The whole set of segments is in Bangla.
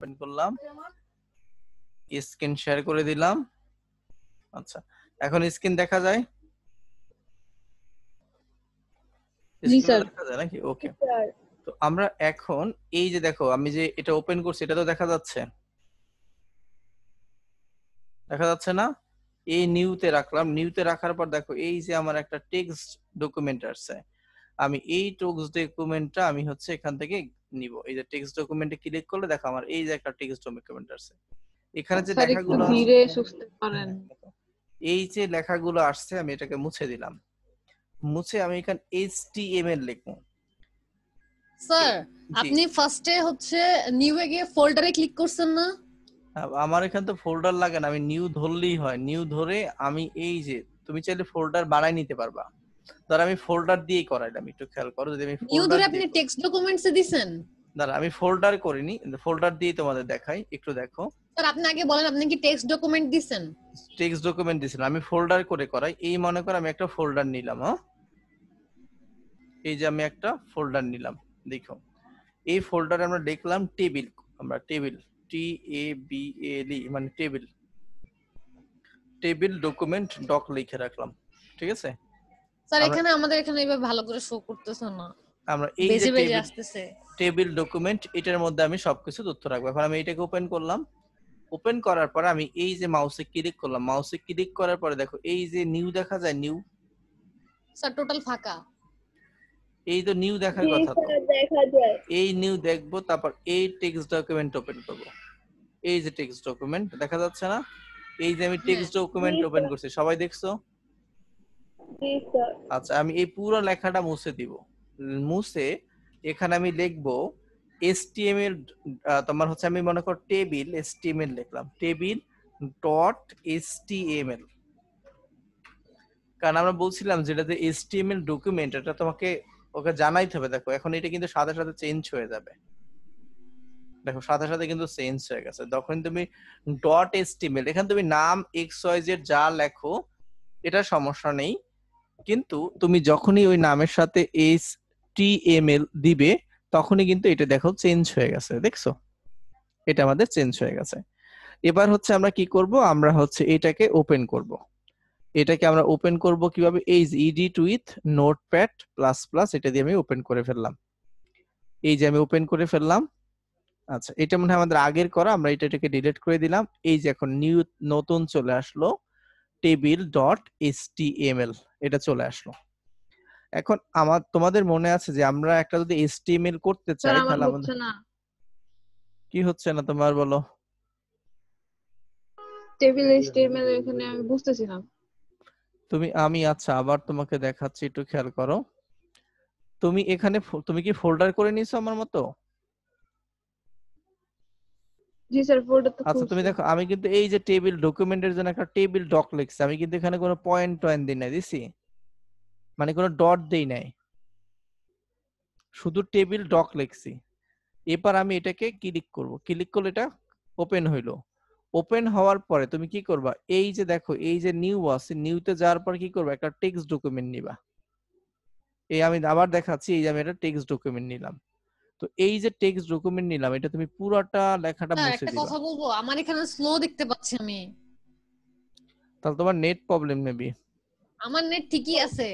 ওপেন করলাম, স্ক্রিন শেয়ার করে দিলাম। আচ্ছা, এখন স্ক্রিন দেখা যায়? জি স্ক্রিন স্যার। দেখা যায় নাকি? ওকে। তো আমরা এখন এই যে দেখো আমি যে এটা ওপেন করছি এটা তো দেখা যাচ্ছে, দেখা যাচ্ছে না? এই নিউতে রাখলাম, নিউতে রাখার পর দেখো এই যে আমার একটা টেক্সট ডকুমেন্ট আসছে, আমি এই টেক্সট ডকুমেন্টটা আমি হচ্ছে এখান থেকে নিব। এই যে টেক্সট ডকুমেন্টে ক্লিক করলে দেখো আমার এই যে একটা টেক্সট ডকুমেন্ট আসছে। এখানে যে স্যার একটু লেখাগুলো আছে, ধীরে সুস্থে করেন। এই যে লেখাগুলো আসছে আমি এটাকে মুছে দিলাম, মুছে আমি এখানে HTML লিখবো। স্যার জি, আপনি ফার্স্টে হচ্ছে নিউ এ গিয়ে ফোল্ডারে ক্লিক করছেন না? আমার এখানে তো ফোল্ডার লাগে না, আমি নিউ ধরলেই হয়। নিউ ধরে আমি এই যে তুমি চাইলে ফোল্ডার বানাই নিতে পারবা, ধর আমি ফোল্ডার দিয়েই করাইলাম, একটু খেয়াল করো। যদি আমি নিউ ফোল্ডার ধরে দিয়ে আপনি টেক্সট ডকুমেন্টসে দিছেন? দাঁড়া, আমি ফোল্ডার করিনি, ফোল্ডার দিয়ে তোমাদের দেখাই, একটু দেখো। স্যার আপনি আগে বলেন আপনি কি টেক্সট ডকুমেন্ট দিছেন? টেক্সট ডকুমেন্ট দিয়েছিলাম, আমি ফোল্ডার করে করাই। এই মনে করো আমি একটা ফোল্ডার নিলাম, হ্যাঁ, এই যে আমি একটা ফোল্ডার নিলাম, দেখো এই ফোল্ডারে আমরা দেখলাম টেবিল, আমরা টেবিল TABLE মানে টেবিল, টেবিল ডকুমেন্ট ডক লিখে রাখলাম, ঠিক আছে। স্যার আমরা এখানে আমাদের এখানে এইভাবে ভালো করে শো করতেছে না, আমরা এই যে বেজে বেজে আসতেছে। টেবিল ডকুমেন্ট, এটার মধ্যে আমি সবকিছু তথ্য রাখবো। এখন আমি এটাকে ওপেন করলাম, ওপেন করার পরে আমি এই যে মাউসে ক্লিক করলাম, মাউসে ক্লিক করার পরে দেখো এই যে নিউ দেখা যায়, নিউ। স্যার টোটাল ফাঁকা। এই তো নিউ দেখার কথা, তো দেখা যায়। এই নিউ দেখবো, তারপর এই টেক্সট ডকুমেন্ট ওপেন করব। এই যে টেক্সট ডকুমেন্ট দেখা যাচ্ছে না? এই যে আমি টেক্সট ডকুমেন্ট ওপেন করছি, সবাই দেখছো? জি স্যার। আচ্ছা, আমি এই পুরো লেখাটা মুছে দিব, মুছে এখানে আমি লিখবো HTML, তোমার হচ্ছে আমি মনে কর টেবিল HTML লিখলাম, টেবিল ডট HTML। কারণ আমরা বলছিলাম যেটা যে HTML ডকুমেন্ট, এটা তোমাকে ওকে জানাইতে হবে। দেখো এখন এটা কিন্তু সাথে সাথে চেঞ্জ হয়ে যাবে, দেখো সাথে সাথে কিন্তু চেঞ্জ হয়ে গেছে। তখন তুমি ডট HTML, এখানে তুমি নাম XYZ যা লেখো এটা সমস্যা নেই, কিন্তু তুমি যখনই ওই নামের সাথে HTML দিবে তখনই কিন্তু এটা দেখো চেঞ্জ হয়ে গেছে, দেখছো? এটা আমাদের চেঞ্জ হয়ে গেছে। এবার হচ্ছে আমরা কি করব, আমরা হচ্ছে এটাকে ওপেন করব। এটাকে আমরা ওপেন করব কিভাবে, এই যে edit with notepad plus plus, এটা দিয়ে আমি ওপেন করে ফেললাম। এই যে আমি ওপেন করে ফেললাম। আচ্ছা, এটা মনে হয় আমাদের আগের করা, আমরা এটাকে ডিলিট করে দিলাম। এই যে এখন নিউ নতুন চলে আসলো, টেবিল ডট HTML, এটা চলে আসলো। এখন তোমাদের মনে আছে যে আমরা একটা যদি HTML করতে স্যার চাই আমার তাহলে আমাদের হচ্ছে না, কি হচ্ছে না তোমার, বলো? টেবিল HTML এখানে আমি বুঝতেছি না। আমি আচ্ছা আবার তোমাকে দেখাচ্ছি, একটু খেয়াল করো। তুমি এখানে তুমি কি ফোল্ডার করে নিছো আমার মতো? জি স্যার ফোল্ডার তো আচ্ছা, তুমি খুলছি। দেখো আমি কিন্তু এই যে টেবিল ডকুমেন্টের জন্য একটা টেবিল ডক লিখছি, আমি কিন্তু এখানে কোনো পয়েন্ট টয়েন্ট দিই নাই, দিছি মানে কোনো ডট দেই নাই, শুধু টেবিল ডক লিখছি। এবার আমি এটাকে ক্লিক করব, ক্লিক করলে এটা ওপেন হইলো। ওপেন হওয়ার পরে তুমি কি করবা, এই যে দেখো এই যে নিউ আছে, নিউতে যাওয়ার পর কি করবা, একটা টেক্সট ডকুমেন্ট নিবা। এই আমি আবার দেখাচ্ছি, এই যে আমি একটা টেক্সট ডকুমেন্ট নিলাম। তো এই যে টেক্সট ডকুমেন্ট নিলাম, এটা তুমি পুরোটা লেখাটা স্যার মুছে একটা দিবা। কথা বলবো, আমার এখানে স্লো দেখতে পাচ্ছি আমি। তাহলে তোমার নেট প্রবলেম মেবি। আমার নেট ঠিকই আছে।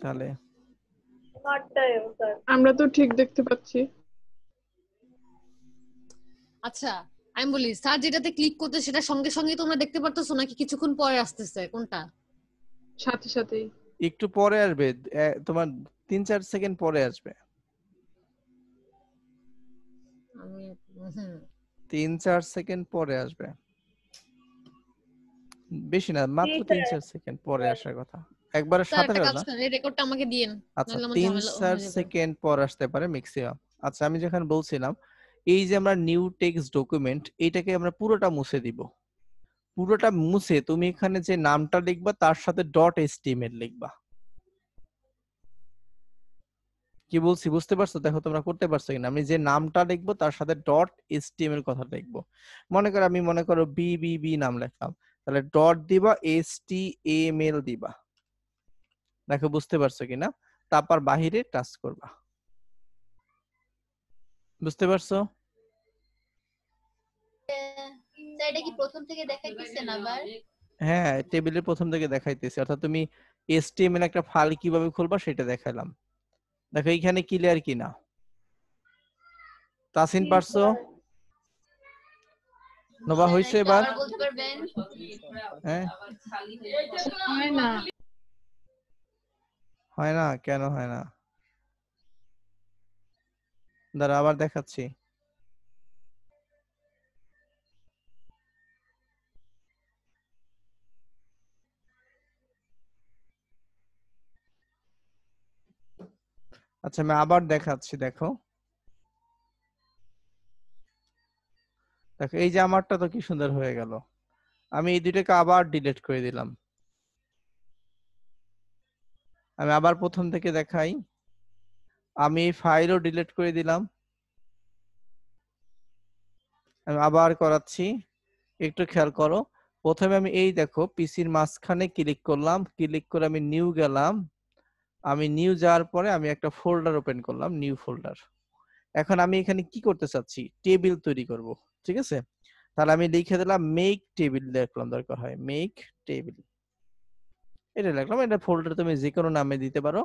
তাহলে আমারটাও স্যার। আমরা তো ঠিক দেখতে পাচ্ছি। আচ্ছা আমি বলি, স্যার যেটাতে ক্লিক করতে সেটা সঙ্গে সঙ্গে তোমরা দেখতে পারতেছো নাকি কিছুক্ষণ পরে আসতেছে, কোনটা? সাথে সাথেই। একটু পরে আসবে, তোমার 3-4 সেকেন্ড পরে আসবে, আমি 3-4 সেকেন্ড পরে আসবে, বেশি না, জি মাত্র স্যার। 3-4 সেকেন্ড পরে আসার কথা, একবারে স্যার সাথে একটা সাথে কাজ না। করেন, এই রেকর্ডটা আমাকে দিয়েন, আচ্ছা, নাহলে আমার ঝামেলা 3-4 হয়ে যাবে। সেকেন্ড পর আসতে পারে ম্যাক্সিমাম। আচ্ছা, আমি যখন বলছিলাম এই যে আমরা নিউ টেক্সট ডকুমেন্ট, এটাকে আমরা পুরোটা মুছে দিব। পুরোটা মুছে তুমি এখানে যে নামটা লিখবা তার সাথে ডট HTML লিখবা। কি বলছি বুঝতে পারছো? দেখো তোমরা করতে পারছো কিনা। আমি যে নামটা লিখবো তার সাথে ডট HTML কথা লিখবো। মনে করো BBB নাম লিখলাম, তাহলে ডট দিবা, HTML দিবা। দেখো বুঝতে পারছো কিনা? তারপর বাহিরে টাচ করবা। বুঝতে পারছো? স্যার এটা কি প্রথম থেকে দেখাইতেছেন আবার? হ্যাঁ, টেবিলের প্রথম থেকে দেখাইতেছি, অর্থাৎ তুমি HTML একটা ফাইল কিভাবে খুলবা সেটা দেখাইলাম। দেখো এইখানে ক্লিয়ার কিনা? তাসিন জি পারছো? স্যার। নোভা স্যার হইছে একটু এবার? আবার বলতে পারবেন? হ্যাঁ, হয় না। হয় না, কেন হয় না? দাঁড়া আবার দেখাচ্ছি। আচ্ছা আমি আবার দেখাচ্ছি, দেখো দেখো এই যে আমারটা তো কি সুন্দর হয়ে গেল। আমি এই দুইটাকে আবার ডিলিট করে দিলাম। আমি আবার প্রথম থেকে দেখাই। আমি এই ফাইলও ডিলিট করে দিলাম। আমি আবার করাচ্ছি, একটু খেয়াল করো। প্রথমে আমি এই দেখো পিসির মাঝখানে ক্লিক করলাম, ক্লিক করে আমি নিউ গেলাম। আমি নিউ যাওয়ার পরে আমি একটা ফোল্ডার ওপেন করলাম, নিউ ফোল্ডার। এখন আমি এখানে কি করতে চাচ্ছি, টেবিল তৈরি করব, ঠিক আছে? তাহলে আমি লিখে দিলাম মেক টেবিল, লিখলাম, দরকার হয় মেক টেবিল, এটা লিখলাম। এটা ফোল্ডার তুমি যে কোনো নামে দিতে পারো।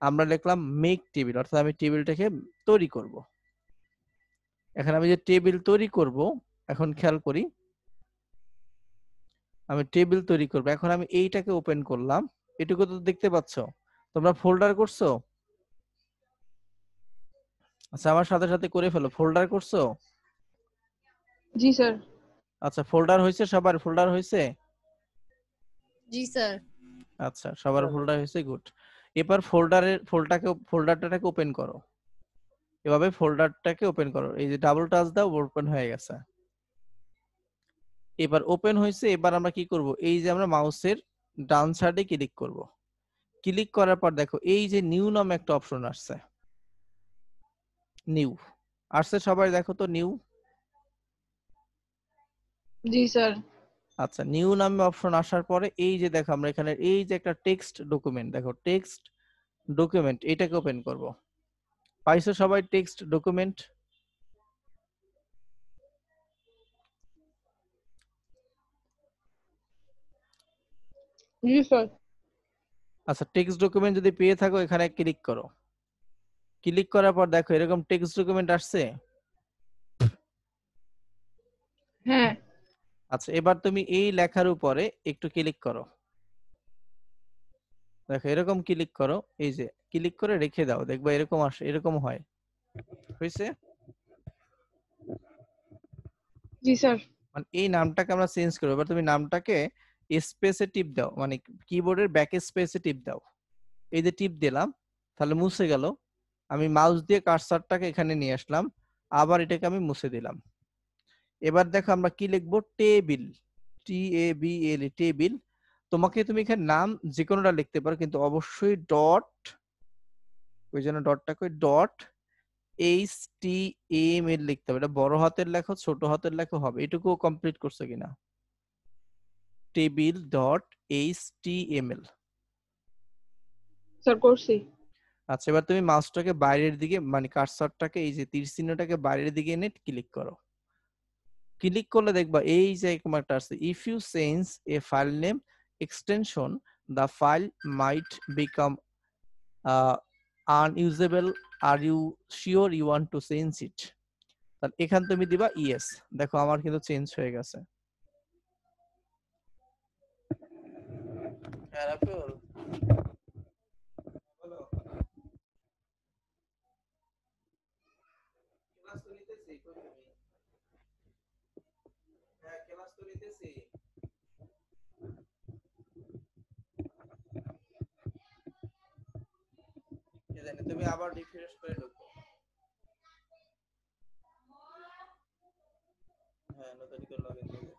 আমরা লিখলাম মেক টেবিল, অর্থাৎ আমি টেবিলটাকে তৈরি করব। এখন আমি যে টেবিল তৈরি করব, এখন খেয়াল করি, আমি টেবিল তৈরি করব। এখন আমি এইটাকে ওপেন করলাম, এটুকু তো দেখতে পাচ্ছ। তোমরা ফোল্ডার করছো? আচ্ছা আমার সাথে সাথে করে ফেলো, ফোল্ডার করছো? জি স্যার। আচ্ছা ফোল্ডার হয়েছে, সবার ফোল্ডার হয়েছে? জি স্যার। আচ্ছা সবার ফোল্ডার হয়েছে, গুড। এবার ফোল্ডারটাকে ওপেন করো, এভাবে ফোল্ডারটাকে ওপেন করো। এই যে ডাবল টাচ দাও, ওপেন হয়ে গেছে। এবার ওপেন হয়েছে, এবার আমরা কি করব, এই যে আমরা মাউসের ডান সাইডে ক্লিক করব। ক্লিক করার পর দেখো এই যে নিউ নামে একটা অপশন আসছে, নিউ আসছে, সবাই দেখো তো নিউ। জি স্যার। আচ্ছা নিউ নামে অপশন আসার পরে এই যে দেখো আমরা এখানে এই যে একটা টেক্সট ডকুমেন্ট, দেখো টেক্সট ডকুমেন্ট, এটাকে ওপেন করব। পাইছো সবাই টেক্সট ডকুমেন্ট? জি স্যার। আচ্ছা টেক্সট ডকুমেন্ট যদি পেয়ে থাকো এখানে ক্লিক করো। ক্লিক করার পর দেখো এরকম টেক্সট ডকুমেন্ট আসছে। হ্যাঁ। আচ্ছা এবার তুমি এই লেখার উপরে একটু ক্লিক করো, দেখো এরকম ক্লিক করো, এই যে ক্লিক করে রেখে দাও, দেখবা এরকম আসে, এরকম হয়। হয়েছে? জি স্যার। মানে এই নামটাকে আমরা চেঞ্জ করব। এবার তুমি নামটাকে স্পেসে টিপ দাও, মানে কিবোর্ডের ব্যাক স্পেসে টিপ দাও। এই যে টিপ দিলাম, তাহলে মুছে গেল। আমি মাউস দিয়ে কার্সারটাকে এখানে নিয়ে আসলাম, আবার এটাকে আমি মুছে দিলাম। এবার দেখো আমরা কি লিখবো, টেবিল, TABL, টেবিল। তুমি এখানে নাম যে কোনোটা লিখতে পারো, কিন্তু অবশ্যই ডট, ওই জন্য ডটটা কই, ডট HTML লিখতে হবে। এটা বড় হাতের লেখো ছোট হাতের লেখো হবে। এটুকু কমপ্লিট করছো কিনা? Table dot HTML। স্যার করছি। আচ্ছা এবার তুমি মাউসটাকে বাইরের দিকে, মানে কার্সরটাকে এই যে তীর চিহ্নটাকে বাইরের দিকে এনে ক্লিক করো। ক্লিক করলে দেখবা এই যে এরকম একটা আসছে, if you change a file name extension the file might become unusable, are you sure you want to change it. তাহলে এখান তুমি দিবা ইয়েস। দেখো আমার কিন্তু চেঞ্জ হয়ে গেছে। তুমি আবার রিফ্রেশ করে ঢুকো। হ্যাঁ নতুন করে লগইন করবে।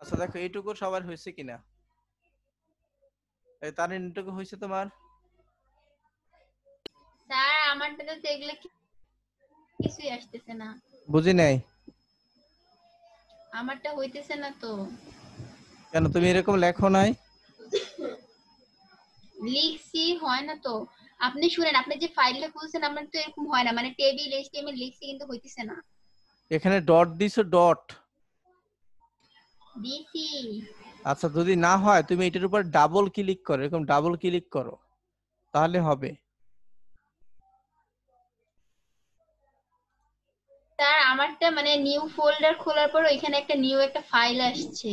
আচ্ছা দেখো এইটুকু সবার হয়েছে কিনা? এই তার এইটুকু হয়েছে তোমার? স্যার আমারটাতে তো এগুলো কিছুই আসতেছে না। বুঝি নাই। আমারটা হইতেছে না তো। কেন তুমি এরকম লেখো নাই? লিখছি হয় না তো। আপনি শুনেন, আপনি যে ফাইলটা খুলছেন আমার তো এরকম হয় না, মানে টেবিল এইচটিএমএল লিখছি কিন্তু হইতেছে না। এখানে ডট দিছো, ডট। দিছি। আচ্ছা, যদি না হয় তুমি এটার উপর ডাবল ক্লিক করো, এরকম ডাবল ক্লিক করো, তাহলে হবে। স্যার আমারটা মানে নিউ ফোল্ডার খোলার পর এখানে একটা নিউ একটা ফাইল আসছে।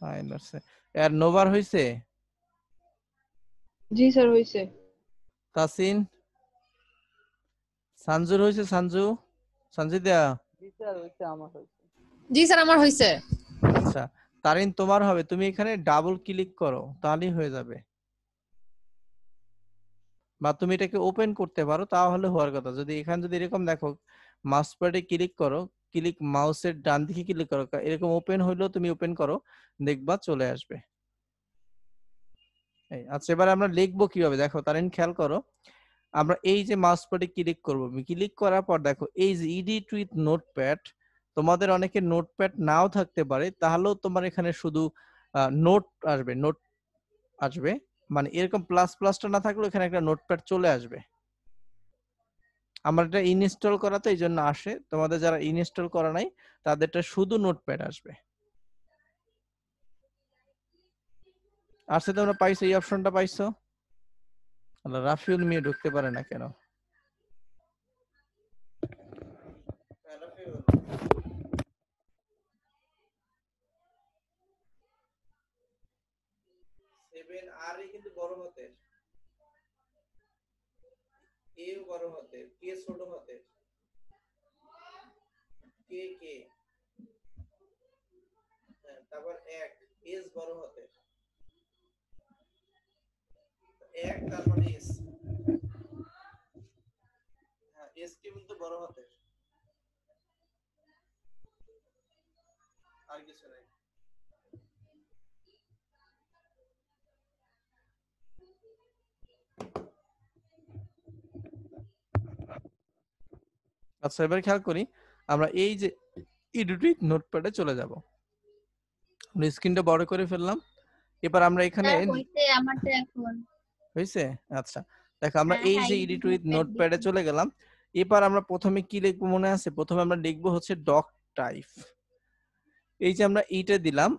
ফাইন আছে। এর নোভার হইছে? জি স্যার হয়েছে। তাসিন, সানজুর হইছে? সঞ্জু, সঞ্জিদা? জি স্যার আমার হয়েছে। আচ্ছা, তারিন তোমার হবে, তুমি এখানে ডাবল ক্লিক করো তাহলেই হয়ে যাবে, বা তুমি এটাকে ওপেন করতে পারো তাহলে হওয়ার কথা। যদি এখানে যদি এরকম দেখো, মাউস প্যাডে ক্লিক করো, ক্লিক মাউসের ডান দিকে ক্লিক করো, এরকম ওপেন হইলেও তুমি ওপেন করো, দেখবা চলে আসবে। আচ্ছা, এবার আমরা লিখবো কিভাবে দেখো তারিন, খেয়াল করো। আমরা এই যে মাউস প্যাডে ক্লিক করব, ক্লিক করার পর দেখো এই যে এডিট উইথ নোটপ্যাড, তোমাদের অনেকে নোটপ্যাড নাও থাকতে পারে, তাহলেও তোমার এখানে শুধু নোট আসবে, নোট আসবে, মানে এরকম প্লাস প্লাসটা না থাকলেও এখানে একটা নোটপ্যাড চলে আসবে। আমার এটা ইনস্টল করা তো এই জন্য আসে, তোমাদের যারা ইনস্টল করা নাই তাদেরটা শুধু নোটপ্যাড আসবে। আসছে, তোমরা পাইছো? এই অপশনটা পাইছো? আল্লাহ, রাফিউল মিয়া ঢুকতে পারে না কেন? কিন্তু বড় হাতের, এ বড় হাতের, কে ছোট হাতের, কে কে, তারপর এক, এস বড় হাতের, এক তারপর এস, হ্যাঁ এস কে কিন্তু বড় হাতের, আর কিছু নাই। আচ্ছা, এবার খেয়াল করি, আমরা এই যে এডিট নোটপ্যাডে চলে যাব, আমরা স্ক্রিনটা বড় করে ফেললাম। এবার আমরা এখানে স্যার হইছে আমারটা এখন। হয়েছে? আচ্ছা, দেখো আমরা হ্যাঁ এই হ্যাঁ যে এই এডিট উইথ নোটপ্যাড নোটপ্যাডে দিছি। চলে গেলাম। এবার আমরা প্রথমে কি লিখবো মনে আছে? প্রথমে আমরা লিখবো হচ্ছে ডক টাইপ। এই যে আমরা এইটা দিলাম,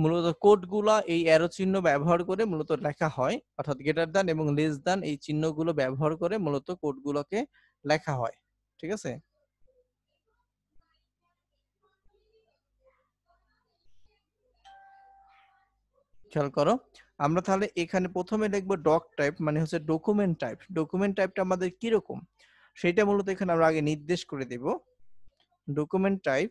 মূলত কোডগুলা এই অ্যারো চিহ্ন ব্যবহার করে মূলত লেখা হয়, অর্থাৎ গ্রেটার দ্যান এবং লেস দ্যান এই চিহ্নগুলো ব্যবহার করে মূলত কোডগুলোকে লেখা হয়। ঠিক আছে? খেয়াল করো, আমরা তাহলে এখানে প্রথমে লিখবো ডক টাইপ, মানে হচ্ছে ডকুমেন্ট টাইপ। ডকুমেন্ট টাইপটা আমাদের কি রকম সেটা মূলত এখানে আমরা আগে নির্দেশ করে দেব। ডকুমেন্ট টাইপ,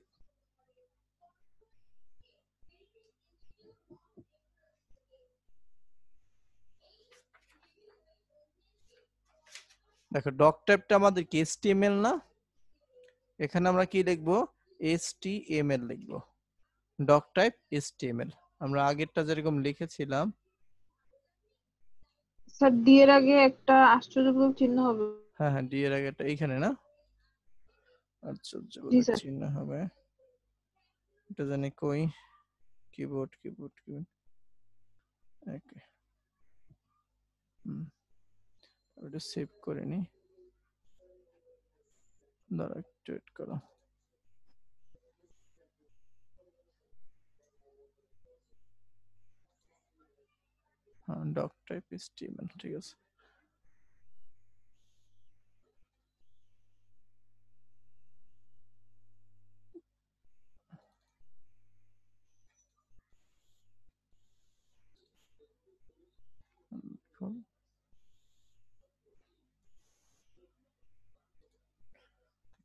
দেখো ডক টাইপটা আমাদের কি HTML না? এখানে আমরা কি লিখবো? HTML লিখবো, ডক টাইপ HTML। আমরা আগেরটা যেরকম লিখেছিলাম, স্যার ডি এর আগে একটা আশ্চর্যবোধক চিহ্ন হবে। হ্যাঁ হ্যাঁ, ডি এর আগেটা এইখানে না, জি আশ্চর্যবোধক স্যার। চিহ্ন হবে, এটা জানি কই, কিবোর্ড কিবোর্ড কিবোর্ড, ওকে, ওটা সেভ করে নি, দাঁড়া একটু ওয়েট করো। হ্যাঁ, ডক টাইপ HTML, ঠিক আছে।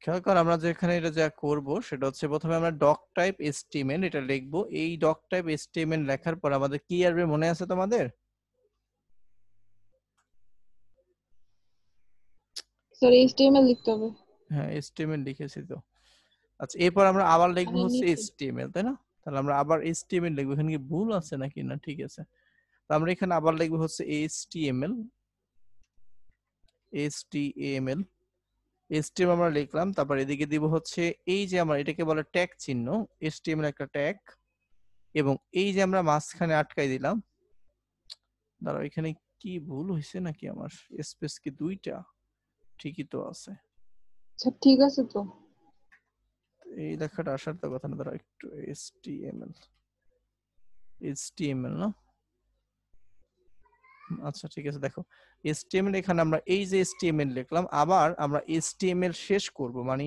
খেয়াল কর, আমরা যেখানে এটা যা করব সেটা হচ্ছে প্রথমে আমরা ডক টাইপ HTML এটা লিখবো। এই ডক টাইপ HTML লেখার পর আমাদের কি আসবে মনে আছে তোমাদের? স্যার এইচটিএমএল লিখতে হবে। হ্যাঁ, HTML লিখেছি তো। আচ্ছা, এরপর আমরা আবার লিখবো আমি হচ্ছে নিচে। HTML, তাই না? তাহলে আমরা আবার HTML লিখবো, এখানে কি ভুল আছে নাকি? না, ঠিক আছে। তো আমরা এখানে আবার লিখবো হচ্ছে HTML। আমরা লিখলাম, তারপর এদিকে দিব হচ্ছে এই যে আমরা এটাকে বলে ট্যাগ চিহ্ন, HTML একটা ট্যাগ, এবং এই যে আমরা মাঝখানে আটকাই দিলাম দাঁড়াও, এখানে কি ভুল হয়েছে নাকি? আমার স্পেস কি দুইটা? ঠিকই তো আছে। আচ্ছা ঠিক আছে তো। এই লেখাটা আসার তো কথা না। দাঁড়াও একটু, HTML না? আচ্ছা ঠিক আছে, দেখো HTML এখানে আমরা এই যে HTML লিখলাম, আবার আমরা HTML শেষ করব, মানে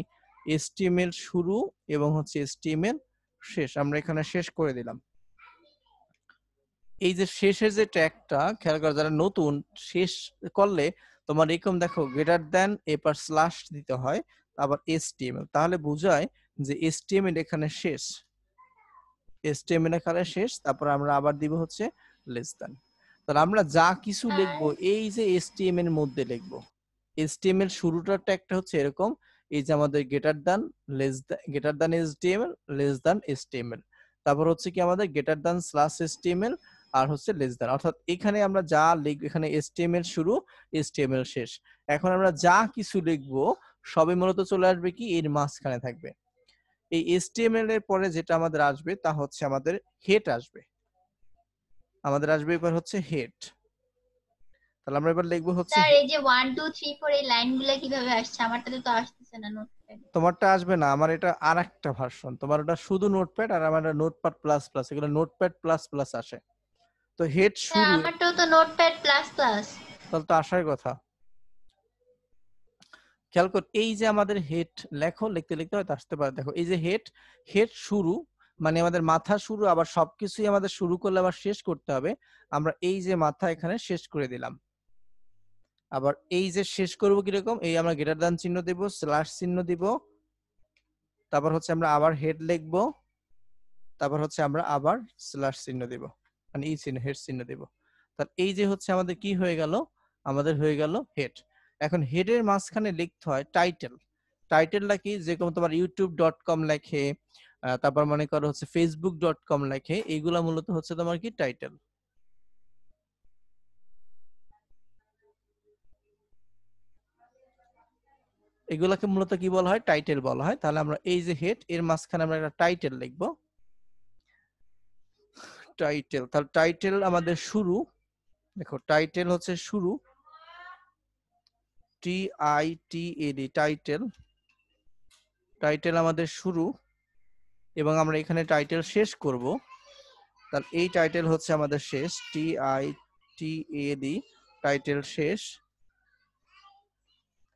HTML শুরু এবং হচ্ছে HTML শেষ আমরা এখানে শেষ করে দিলাম। এই যে শেষের যে ট্যাগটা খেয়াল করো, যারা নতুন, শেষ করলে তোমার এরকম দেখো গ্রেটার দ্যান এরপর স্ল্যাশ দিতে হয়, আবার HTML, তাহলে বোঝায় যে HTML এখানে শেষ, HTML এখানে শেষ, তারপর আমরা আবার দিব হচ্ছে লেস দ্যান। তাহলে আমরা যা কিছু লিখবো এই যে HTML এর মধ্যে লিখবো। HTML শুরুটার ট্যাগটা হচ্ছে এরকম, এই যে আমাদের greater than, greater than HTML, less than HTML, তারপর হচ্ছে কি আমাদের গ্রেটার দ্যান স্ল্যাশ HTML, আর হচ্ছে লেস দ্যান। অর্থাৎ এখানে আমরা যা লিখব, এখানে HTML শুরু, HTML শেষ। এখন আমরা যা কিছু লিখবো সবই মূলত চলে আসবে কি এর মাঝখানে থাকবে। এই HTML এর পরে যেটা আমাদের আসবে তা হচ্ছে আমাদের হেড আসবে, আমাদের আসবে এবার হচ্ছে হেড। তাহলে আমরা এবার লিখবো হচ্ছে স্যার এই যে 1 2 3 4 এই লাইনগুলো কিভাবে আসছে? আমারটাতে তো আসতেছে না নোটপ্যাড। তোমারটা আসবে না, আমার এটা আরেকটা ভার্সন, তোমার ওটা শুধু নোটপ্যাড আর আমার নোটপ্যাড প্লাস প্লাস, এগুলো নোটপ্যাড প্লাস প্লাস আসে। তো হেড স্যার শুরু, আমারটাও তো নোটপ্যাড প্লাস প্লাস। তাহলে তো আসার কথা। খেয়াল কর, এই যে আমাদের হেড লেখো, লিখতে লিখতে হয়তো আসতে পারে। দেখো এই যে হেড শুরু, মানে আমাদের মাথা শুরু, আবার সবকিছুই আমাদের শুরু করলে আবার শেষ করতে হবে। আমরা এই যে মাথা এখানে শেষ করে দিলাম। আবার এই যে শেষ করব কিরকম, এই আমরা গ্রেটার দ্যান চিহ্ন দেব, স্ল্যাশ চিহ্ন দিব, তারপর হচ্ছে আমরা আবার হেড লিখবো, তারপর হচ্ছে আমরা আবার স্ল্যাশ চিহ্ন দিব, মানে এই চিহ্ন, হেড চিহ্ন দিব। তাহলে এই যে হচ্ছে আমাদের কি হয়ে গেল, আমাদের হয়ে গেল হেড। এখন হেডের মাঝখানে লিখতে হয় টাইটেল। টাইটেলটা কি, যেরকম তোমার youtube.com লেখে, তারপর মনে করো হচ্ছে facebook.com লেখে, এইগুলা মূলত হচ্ছে তোমার কি টাইটেল। এগুলাকে মূলত কি বলা হয়, টাইটেল বলা হয়। তাহলে আমরা এই যে হেড, এর মাঝখানে আমরা একটা টাইটেল লিখবো, টাইটেল। তাহলে টাইটেল আমাদের শুরু, দেখো টাইটেল হচ্ছে শুরু, TITLE, টাইটেল, টাইটেল আমাদের শুরু, এবং আমরা এখানে টাইটেল শেষ করব। তাহলে এই টাইটেল হচ্ছে আমাদের শেষ, TITLE, টাইটেল শেষ।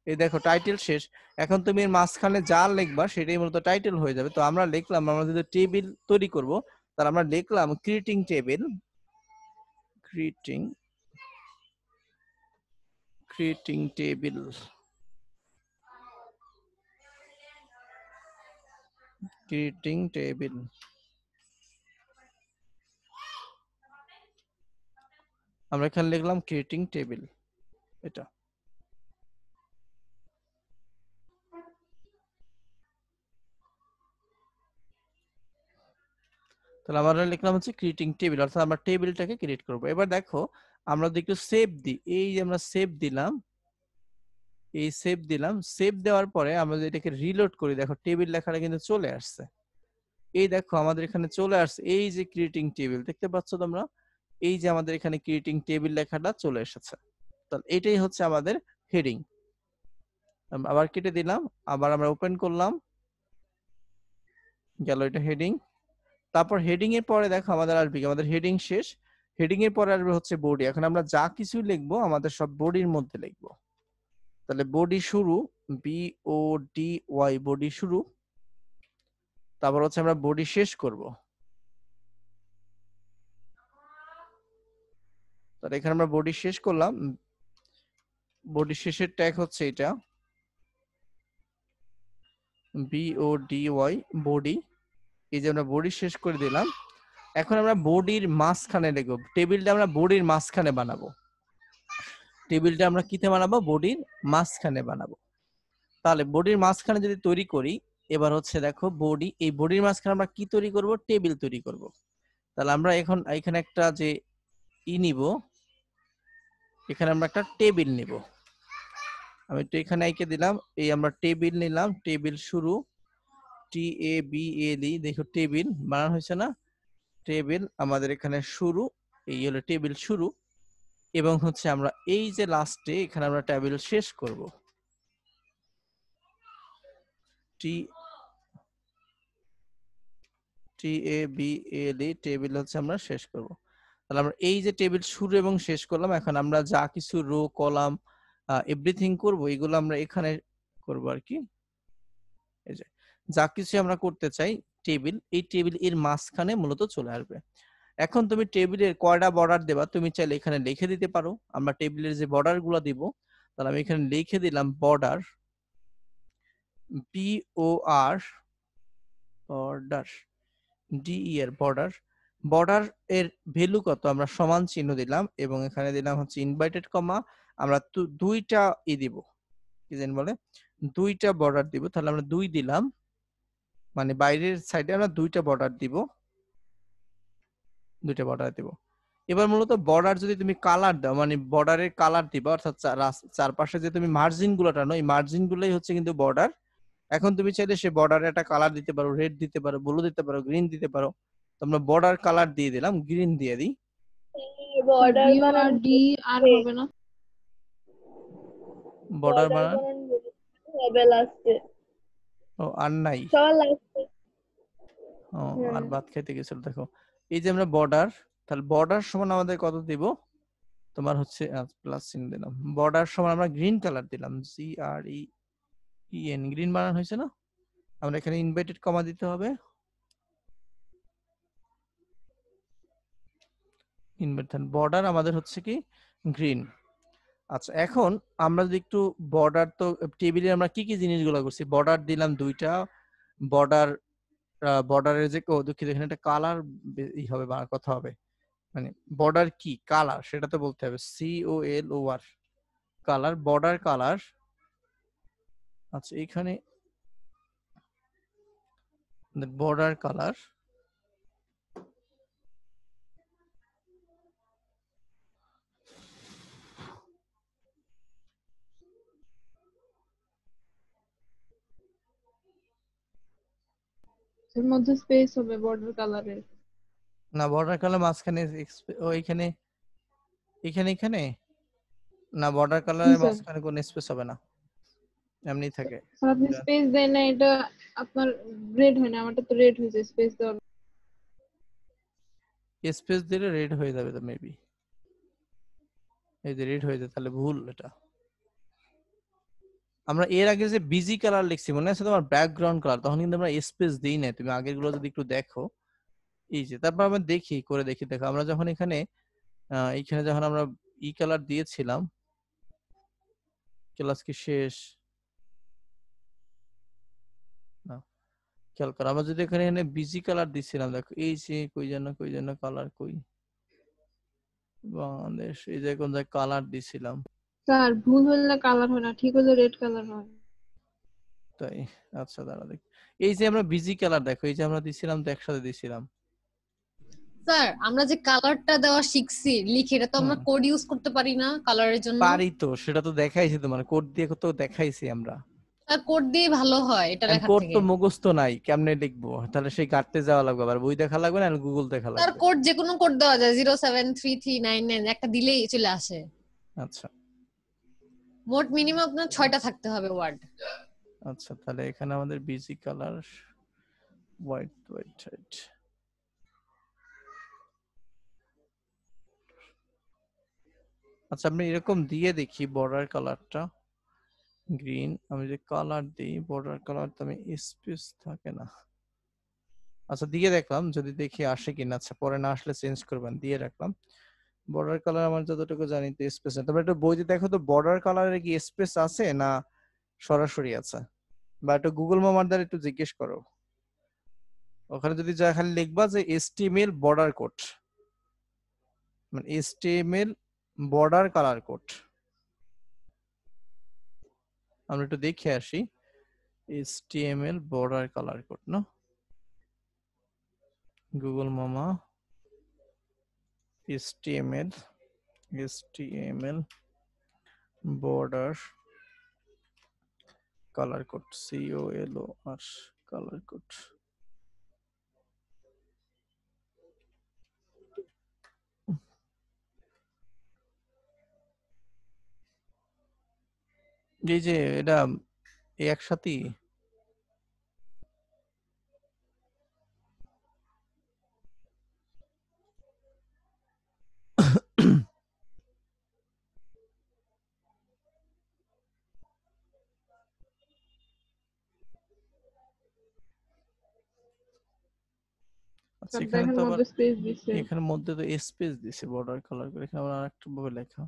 এই দেখো টাইটেল শেষ। এখন তুমি এর মাঝখানে যা লিখবা সেটাই মূলত টাইটেল হয়ে যাবে। তো আমরা লিখলাম, আমরা যদি টেবিল তৈরি করব, তাহলে আমরা লিখলাম creating table, creating table, creating table. আমরা এখানে লিখলাম ক্রিয়েটিং টেবিল, এটা। তাহলে আমরা লিখলাম হচ্ছে ক্রিয়েটিং টেবিল, অর্থাৎ আমরা টেবিলটাকে ক্রিয়েট করব। এবার দেখো আমরা যদি একটু সেভ দিই, এই যে আমরা সেভ দিলাম, এই সেভ দিলাম, সেভ দেওয়ার পরে আমরা যদি এটাকে রিলোড করি, দেখো টেবিল লেখাটা কিন্তু চলে আসছে। এই দেখো আমাদের এখানে চলে আসছে, এই যে ক্রিয়েটিং টেবিল দেখতে পাচ্ছ তোমরা, এই যে আমাদের এখানে ক্রিয়েটিং টেবিল লেখাটা চলে এসেছে। তাহলে এটাই হচ্ছে আমাদের হেডিং। আবার কেটে দিলাম, আবার আমরা ওপেন করলাম, গেল এটা হেডিং। তারপর হেডিং এর পরে দেখো আমাদের আসবে কি, আমাদের হেডিং শেষ, হেডিং এর পরে আসবে হচ্ছে বডি। এখন আমরা যা কিছু লিখবো আমাদের সব বডির মধ্যে লিখবো। তাহলে বডি শুরু, BODY, বডি শুরু, তারপর হচ্ছে আমরা বডি শেষ করব। তাহলে এখানে আমরা বডি শেষ করলাম, বডি শেষের ট্যাগ হচ্ছে এটা BODY, বডি। এই যে আমরা বডি শেষ করে দিলাম। এখন আমরা বডির মাঝখানে লিখব, টেবিলটা আমরা বডির মাঝখানে বানাবো, টেবিলটা আমরা কিতে বানাবো, বডির মাঝখানে বানাবো। তাহলে বডির মাঝখানে যদি তৈরি করি, এবার হচ্ছে দেখো বডি, এই বডির মাঝখানে আমরা কি তৈরি করব, টেবিল তৈরি করব। তাহলে আমরা এখন এখানে একটা যে নিব, এখানে আমরা একটা টেবিল নিব। আমি তো এখানে এঁকে দিলাম, এই আমরা টেবিল নিলাম, টেবিল শুরু, TABLE, দেখো টেবিল বানানো হয়েছে না, টেবিল আমাদের এখানে শুরু, এই হলো টেবিল শুরু। এবং হচ্ছে আমরা এই যে লাস্টে এখানে আমরা টেবিল শেষ করব টি টি A B L E table হচ্ছে আমরা শেষ করব। তাহলে আমরা এই যে টেবিল শুরু এবং শেষ করলাম, এখন আমরা যা কিছু রো কলাম এভরিথিং করব এগুলো আমরা এখানে করব আর কি। এই যে যা কিছু আমরা করতে চাই টেবিল, এই টেবিল এর মাঝখানে মূলত চলে আসবে। এখন তুমি টেবিলের কয়টা বর্ডার দেবা তুমি চাইলে এখানে লিখে দিতে পারো। আমরা টেবিলের যে বর্ডার গুলো দিব, তাহলে আমি এখানে লিখে দিলাম বর্ডার, বি ও আর বর্ডার, ডি ই এর বর্ডার। বর্ডার এর ভ্যালু কত আমরা সমান চিহ্ন দিলাম এবং এখানে দিলাম হচ্ছে ইনভার্টেড কমা। আমরা দুইটা দিব, কি জানি বলে, দুইটা বর্ডার দিব। তাহলে আমরা 2 দিলাম, মানে বাইরের সাইডে আমরা দুইটা বর্ডার দিব, দুইটা বর্ডার দিব। এবার মূলত বর্ডার যদি তুমি কালার দাও, মানে বর্ডারের কালার দিবা, অর্থাৎ চারপাশে যে তুমি মার্জিন গুলো টানো, এই মার্জিন গুলোই হচ্ছে কিন্তু বর্ডার। এখন তুমি চাইলে সে বর্ডারে একটা কালার দিতে পারো, রেড দিতে পারো, ব্লু দিতে পারো, গ্রিন দিতে পারো। তো আমরা বর্ডার কালার দিয়ে দিলাম, গ্রিন দিয়ে দিই। বর্ডার ডি বানান আর ডি আর হবে, হবে না? বর্ডার বর্ডার বানান বানান হবে লাস্টে, ও আর নাই, সবার লাস্টে। ও আর ভাত খেতে গেছিল। দেখো এই যে আমরা বর্ডার, তাহলে বর্ডার সমান আমাদের কত দিব, তোমার হচ্ছে প্লাস চিহ্ন দিলাম। বর্ডার সমান আমরা গ্রিন কালার দিলাম, জি আর ই এন, গ্রিন বানান হয়েছে না। আমরা এখানে ইনভার্টেড কমা দিতে হবে, ইনভার্টেড বর্ডার আমাদের হচ্ছে কি গ্রিন। আচ্ছা এখন আমরা যদি একটু বর্ডার, তো টেবিলে আমরা কি কি জিনিসগুলো করছি, বর্ডার দিলাম দুইটা, বর্ডার বর্ডারের যে দুঃখিত এখানে একটা কালার ই হবে বা কথা হবে, মানে বর্ডার কি কালার সেটা তো বলতে হবে, সি ও এল ও আর, কালার, বর্ডার কালার। আচ্ছা এখানে বর্ডার কালার, এর মধ্যে স্পেস হবে বর্ডার কালারের। না বর্ডার কালার মাঝখানে ও এখানে এখানে এখানে না, বর্ডার জি কালারের স্যার। মাঝখানে কোনো স্পেস হবে না, এমনি থাকে। স্যার আপনি স্পেস দেন না, এটা আপনার রেড হয় না, আমারটা তো রেড হয়েছে স্পেস দেওয়ার। স্পেস দিলে রেড হয়ে যাবে তো মেবি, এই যে রেড হয়ে যায়, তাহলে ভুল এটা। আমরা এর আগে যে বিজি কালার লিখছি মনে আছে তোমার, ব্যাকগ্রাউন্ড কালার, তখন কিন্তু আমরা স্পেস দেই না, তুমি আগের গুলো যদি একটু দেখো। এই যে তারপর আমরা দেখি করে দেখি, দেখো আমরা যখন এখানে এইখানে যখন আমরা ই কালার দিয়েছিলাম, ক্লাস কি শেষ না, খেয়াল করো আমরা যদি এখানে এখানে বিজি কালার দিছিলাম, দেখো এই যে কই যেন কালার কই, বাংলাদেশ, এই যে কোন জায়গায় কালার দিছিলাম, স্যার ভুল হলে কালার হয় না, ঠিক হলে রেড কালার হয়। তাই আচ্ছা দাঁড়া দেখ, এই যে আমরা বিজি কালার দেখো, এই যে আমরা দিছিলাম তো একসাথে দিছিলাম। স্যার আমরা যে কালারটা দেওয়া শিখছি লিখে, এটা তো আমরা হুম কোড ইউজ করতে পারি না কালারের জন্য? পারি তো, সেটা তো দেখাইছি তোমার, কোড দিয়ে তো দেখাইছি আমরা। স্যার কোড দিয়ে ভালো হয় এটা লেখার কোড থেকে। তো মুখস্থ নাই, কেমনে লিখবো, তাহলে সেই কাটতে যাওয়া লাগবে, আবার বই দেখা লাগবে না, গুগল দেখা স্যার লাগবে। কোড যে কোনো কোড দেওয়া যায়, 073399 একটা দিলেই চলে আসে। আচ্ছা মোট মিনিমাম আপনার 6টা থাকতে হবে ওয়ার্ড। আচ্ছা তাহলে এখানে আমাদের busy colour white white white. আচ্ছা আমি এরকম দিয়ে দেখি বর্ডার কালারটা গ্রিন, আমি যে কালার দিই বর্ডার কালার তো আমি স্পেস থাকে না। আচ্ছা দিয়ে দেখলাম যদি দেখি আসে কিনা, আচ্ছা পরে না আসলে চেঞ্জ করবেন, দিয়ে রাখলাম। বর্ডার কালার আমার যতটুকু জানি তো স্পেস আছে, তবে একটু বইতে দেখো তো বর্ডার কালারে কি স্পেস আছে না সরাসরি আছে, বা একটু গুগল মামার দ্বারা একটু জিজ্ঞেস করো। ওখানে যদি যা খালি লিখবা যে HTML বর্ডার কোড, মানে HTML বর্ডার কালার কোড, আমরা একটু দেখে আসি। HTML বর্ডার কালার কোড না, গুগল মামা HTML border colour code, COLOR colour code. এই যে এটা একসাথেই আচ্ছা স্যার এখানে দেখেন তো আবার মধ্যে স্পেস দিছে। এখানে মধ্যে তো স্পেস দিছে বর্ডার কালার করে, এখানে আবার আরেকটা ভাবে লেখা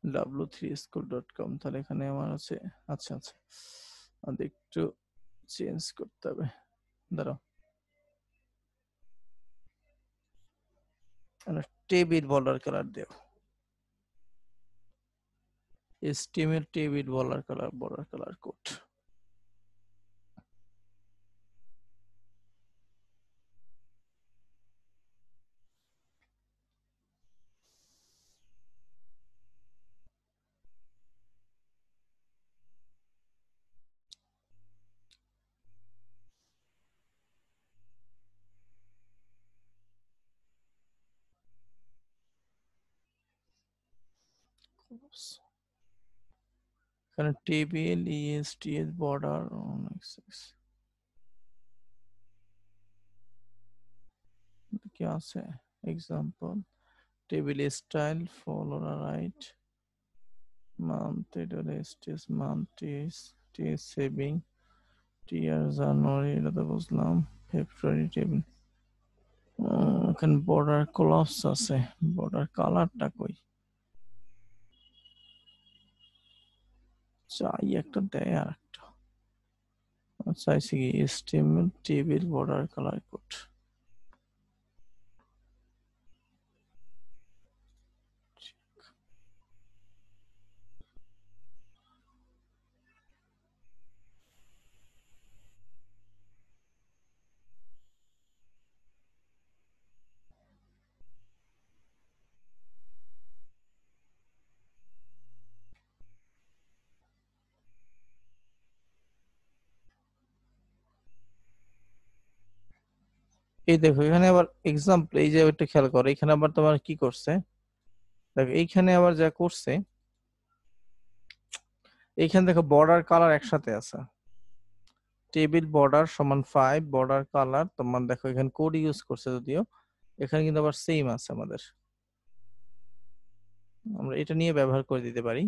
w3school.com, তাহলে এখানে আমার আছে। আচ্ছা আচ্ছা, আমাদের একটু চেঞ্জ করতে হবে, দাঁড়াও। টেবিল বর্ডার কালার দেও, HTML table border colour code. এখানে টেবিল ESTS বর্ডার কি আছে, example table style follow right month STS month TS saving টিয়ার জানুয়ারি, এটা তো বুঝলাম। ফেব্রুয়ারি টেবিল, এখানে বর্ডার কলাপস আছে, বর্ডার কালারটা কই, চাই একটা দেয় আর একটা চাইছি কি HTML table border colour code. এই দেখো এখানে আবার এক্সাম্পল, এই যে একটা খেয়াল করো, এখানে আবার তোমার কি করছে, দেখো এইখানে আবার যা করছে, এইখানে দেখো বর্ডার কালার একসাথে আছে, টেবিল বর্ডার সমান 5 বর্ডার কালার, তোমার দেখো এখানে কোড ইউজ করছে যদিও, এখানে কিন্তু আবার সেম আছে আমাদের, আমরা এটা নিয়ে ব্যবহার করে দিতে পারি,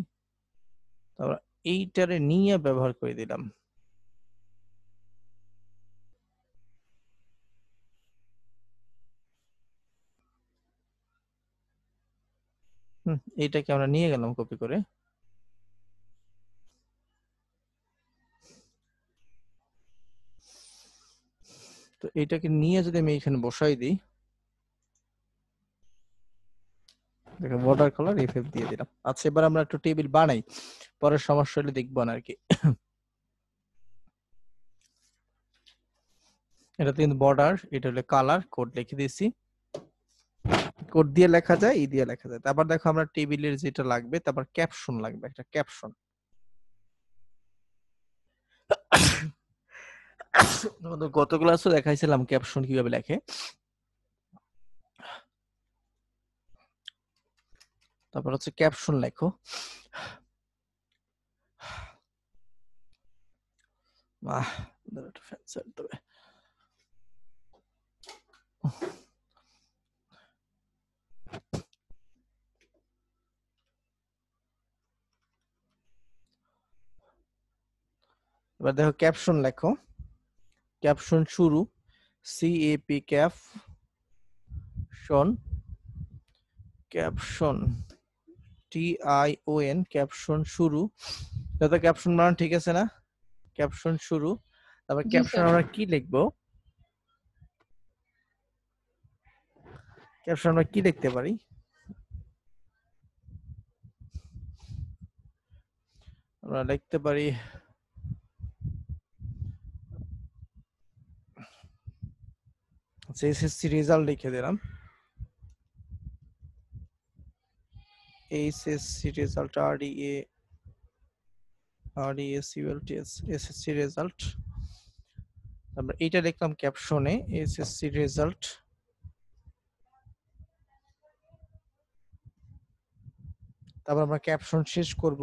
আমরা এইটারে নিয়ে ব্যবহার করে দিলাম। এইটাকে আমরা নিয়ে গেলাম কপি করে, তো এইটাকে নিয়ে যদি আমি এখানে বসাই দিই, দেখো বর্ডার কালার FF দিয়ে দিলাম। আচ্ছা এবার আমরা একটু টেবিল বানাই, পরের সমস্যা হলে দেখবো না আর কি। এটা কিন্তু বর্ডার, এটা হলো কালার, কোড লিখে দিয়েছি, কোড দিয়ে লেখা যায়, ই দিয়ে লেখা যায়। তারপর দেখো আমরা টেবিলের যেটা লাগবে, তারপর ক্যাপশন লাগবে, একটা ক্যাপশন। গত ক্লাসে দেখাইছিলাম ক্যাপশন কিভাবে লেখে। তারপর হচ্ছে ক্যাপশন লেখো, একটু ফ্যান চালাতে হবে। এবার দেখো ক্যাপশন লেখো, ক্যাপশন শুরু CAP caption, caption TION caption শুরু। যত ক্যাপশন বানান ঠিক আছে না, ক্যাপশন শুরু। তারপর জি ক্যাপশন স্যার। আমরা কি লিখবো, ক্যাপশন আমরা কি লিখতে পারি, আমরা লিখতে পারি SSC রেজাল্ট লিখে দিলাম, SSC রেজাল্ট SSC রেজাল্ট। আমরা এইটা লিখলাম ক্যাপশনে SSC রেজাল্ট, তারপর আমরা ক্যাপশন শেষ করব।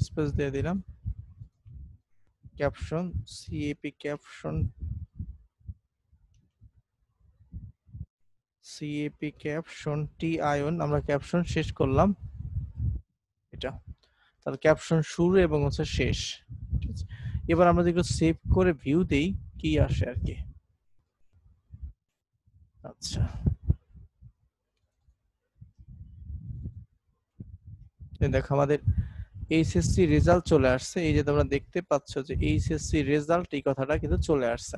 স্পেস দিয়ে দিলাম, ক্যাপশন সিএপি ক্যাপশন টি আয়ন, আমরা ক্যাপশন শেষ করলাম এটা। তাহলে ক্যাপশন শুরু এবং হচ্ছে শেষ। ঠিক আছে? এবার আমরা যদি একটু সেভ করে ভিউ দেই কি আসে আর কি। আচ্ছা, এই দেখো আমাদের এইচএসসি রেজাল্ট চলে আসছে। এই যে তোমরা দেখতে পাচ্ছ যে এইচএসসি রেজাল্ট, এই কথাটা কিন্তু চলে আসছে।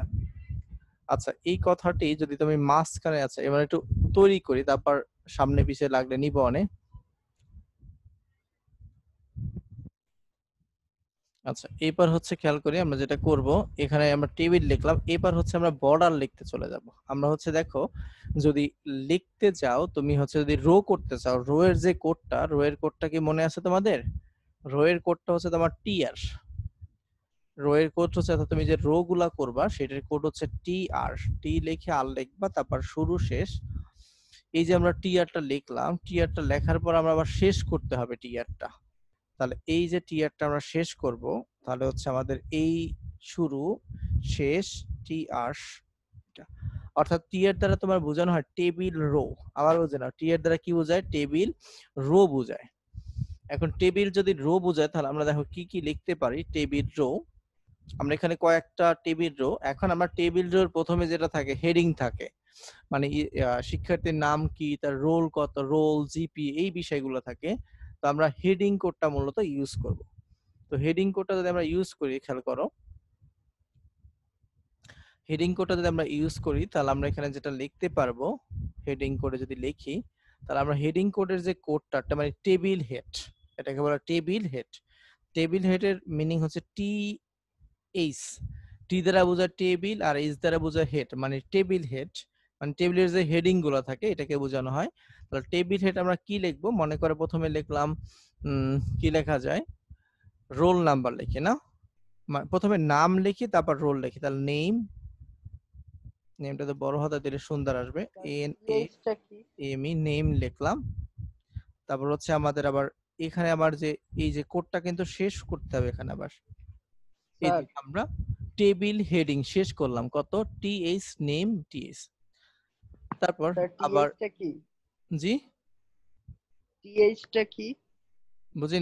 আচ্ছা, এই কথাটি যদি তুমি মাঝখানে আছে এবার একটু তৈরি করি, তারপর সামনে পিছিয়ে লাগলে নিব অনেক। আচ্ছা, এবার হচ্ছে খেয়াল করি আমরা যেটা করব, এখানে আমরা টেবিল লিখলাম, এবার হচ্ছে আমরা বর্ডার লিখতে চলে যাব। আমরা হচ্ছে দেখো যদি লিখতে যাও, তুমি হচ্ছে যদি রো করতে চাও, রো এর যে কোডটা, রো এর কোডটা কি মনে আছে তোমাদের? রো এর কোডটা হচ্ছে তোমার টিআর। রো এর কোড হচ্ছে, অর্থাৎ তুমি যে রো গুলা করবা সেটার কোড হচ্ছে টিআর। টি লিখে আর লিখবা, তারপর শুরু শেষ। এই যে আমরা টিআরটা লিখলাম, টিআরটা লেখার পর আমরা আবার শেষ করতে হবে টিআরটা। তাহলে এই যে টিআরটা আমরা শেষ করব, তাহলে হচ্ছে আমাদের এই শুরু শেষ টিআর, অর্থাৎ টিআর দ্বারা তোমার বোঝানো হয় টেবিল রো। আবার বোঝে না, টিআর দ্বারা কি বোঝায়? টেবিল রো বোঝায়। এখন টেবিল যদি রো বোঝায়, তাহলে আমরা দেখো কি কি লিখতে পারি। টেবিল রো, আমরা এখানে কয়েকটা টেবিল রো। এখন আমরা টেবিল রোর প্রথমে যেটা থাকে হেডিং থাকে, মানে শিক্ষার্থীর নাম কি, তার রোল কত, রোল জিপি, এই বিষয়গুলো থাকে। তো আমরা হেডিং কোডটা মূলত ইউজ করব। তো হেডিং কোডটা যদি আমরা ইউজ করি, খেয়াল করো, হেডিং কোডটা যদি আমরা ইউজ করি তাহলে আমরা এখানে যেটা লিখতে পারবো, হেডিং কোডে যদি লিখি, তাহলে আমরা হেডিং কোডের যে কোডটা, মানে টেবিল হেড, এটাকে বলা টেবিল হেড। টেবিল হেডের মিনিং হচ্ছে টি এইচ, টি দ্বারা বোঝায় টেবিল আর এইচ দ্বারা বোঝায় হেড, মানে টেবিল হেড, মানে টেবিলের যে হেডিং গুলো থাকে এটাকে বোঝানো হয়। তাহলে টেবিল হেড আমরা কি লিখবো, মনে করে প্রথমে লিখলাম কি লেখা যায়, রোল নাম্বার লিখি না, প্রথমে নাম লিখি তারপর রোল লিখি। তাহলে নেম, নেমটা তো বড় হাতে দিলে সুন্দর আসবে, N A M E, name লিখলাম। তারপর হচ্ছে আমাদের আবার এখানে আবার যে এই যে কোডটা কিন্তু শেষ করতে হবে এখানে আবার, এই যে আমরা টেবিল হেডিং শেষ করলাম কত, টিএইচ নেম টিএইচ। তারপর আবার টিএইচটা কি? জি টিএইচটা কি? বুঝি